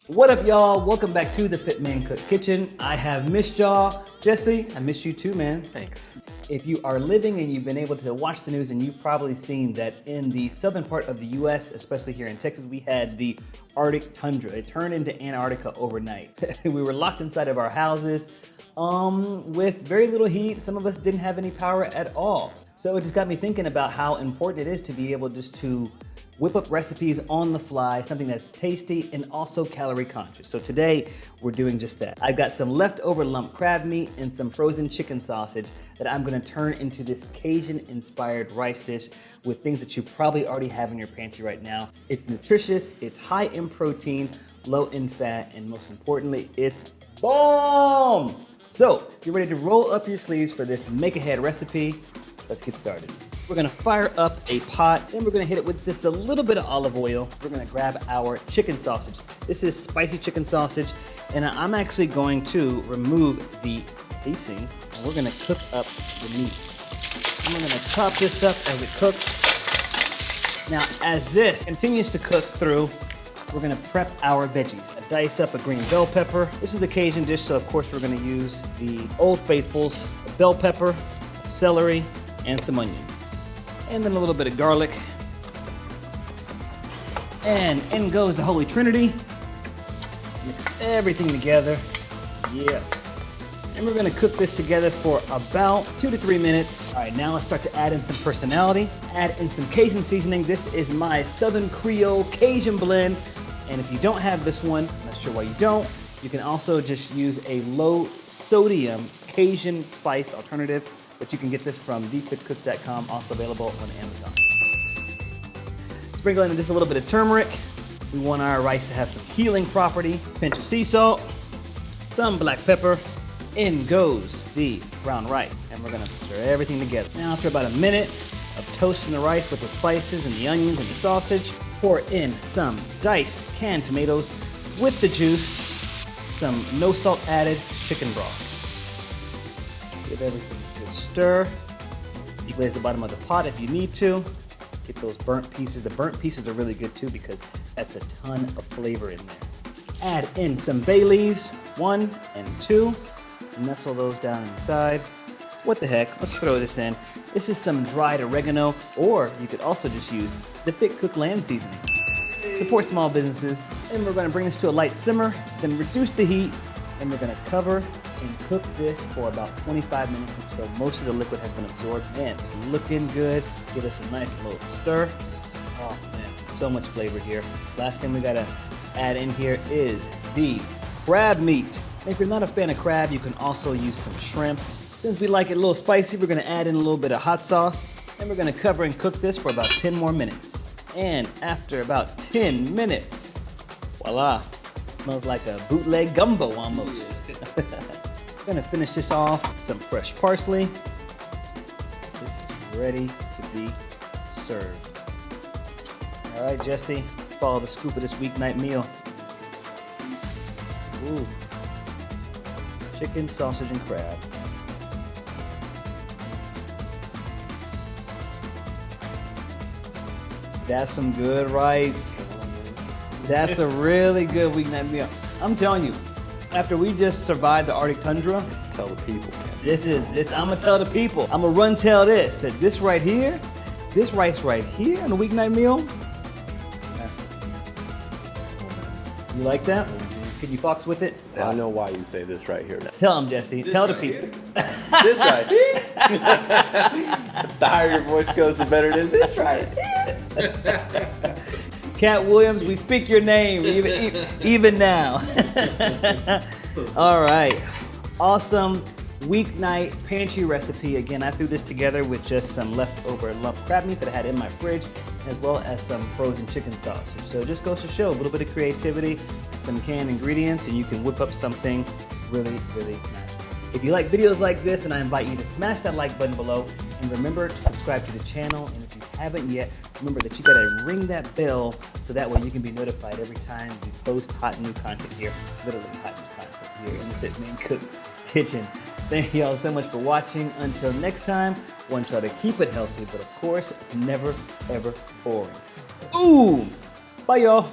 What up, y'all? Welcome back to the FitMenCook kitchen. I have missed y'all. Jesse, I missed you too, man. Thanks. If you are living and you've been able to watch the news, and you've probably seen that in the southern part of the US, especially here in Texas, we had the Arctic tundra. It turned into Antarctica overnight. We were locked inside of our houses with very little heat. Some of us didn't have any power at all. So it just got me thinking about how important it is to be able just to whip up recipes on the fly, something that's tasty and also calorie conscious. So today we're doing just that. I've got some leftover lump crab meat and some frozen chicken sausage that I'm gonna turn into this Cajun inspired rice dish with things that you probably already have in your pantry right now. It's nutritious, it's high in protein, low in fat, and most importantly, it's bomb! So, if you're ready to roll up your sleeves for this make-ahead recipe, let's get started. We're gonna fire up a pot, then we're gonna hit it with just a little bit of olive oil. We're gonna grab our chicken sausage. This is spicy chicken sausage, and I'm actually going to remove the casing, and we're gonna cook up the meat. I'm gonna chop this up as it cooks. Now, as this continues to cook through, we're gonna prep our veggies. I dice up a green bell pepper. This is the Cajun dish, so of course we're gonna use the Old Faithfuls, bell pepper, celery, and some onion. And then a little bit of garlic. And in goes the Holy Trinity. Mix everything together. Yeah. And we're gonna cook this together for about 2 to 3 minutes. All right, now let's start to add in some personality. Add in some Cajun seasoning. This is my Southern Creole Cajun blend. And if you don't have this one, I'm not sure why you don't, you can also just use a low sodium Cajun spice alternative. But you can get this from THEFITCOOK.com, also available on Amazon. Sprinkle in just a little bit of turmeric. We want our rice to have some healing property. Pinch of sea salt, some black pepper. In goes the brown rice. And we're gonna stir everything together. Now after about a minute of toasting the rice with the spices and the onions and the sausage, pour in some diced canned tomatoes with the juice, some no salt added chicken broth. Give everything a good stir. You glaze the bottom of the pot if you need to. Get those burnt pieces. The burnt pieces are really good too because that's a ton of flavor in there. Add in some bay leaves, 1 and 2. Nestle those down inside. What the heck, let's throw this in. This is some dried oregano, or you could also just use the FitCook land seasoning. Support small businesses. And we're gonna bring this to a light simmer, then reduce the heat, and we're gonna cover and cook this for about 25 minutes until most of the liquid has been absorbed. Man, it's looking good. Give us a nice little stir. Oh man, so much flavor here. Last thing we gotta add in here is the crab meat. If you're not a fan of crab, you can also use some shrimp. Since we like it a little spicy, we're gonna add in a little bit of hot sauce, and we're gonna cover and cook this for about 10 more minutes. And after about 10 minutes, voila, smells like a bootleg gumbo almost. We're gonna finish this off with some fresh parsley. This is ready to be served. All right, Jesse, let's follow the scoop of this weeknight meal. Ooh. Chicken, sausage, and crab. That's some good rice. That's a really good weeknight meal. I'm telling you, after we just survived the Arctic tundra, Tell the people. I'm gonna tell the people. I'm gonna tell this, that this right here, this rice right here on a weeknight meal, that's it. You like that? Can you fox with it? I know why you say this right here now. Tell them, Jesse. Tell the people. This right here. The higher your voice goes, the better it is. This right here. Cat Williams, we speak your name even now. All right. Awesome weeknight pantry recipe. Again, I threw this together with just some leftover lump crab meat that I had in my fridge, as well as some frozen chicken sausage. So it just goes to show a little bit of creativity, some canned ingredients, and you can whip up something really, really nice. If you like videos like this, then I invite you to smash that like button below, and remember to subscribe to the channel. And if you haven't yet, remember that you gotta ring that bell so that way you can be notified every time we post hot new content here, literally hot new content here in the FitMenCook kitchen. Thank y'all so much for watching. Until next time, want y'all to keep it healthy, but of course, never, ever boring. Ooh! Bye, y'all.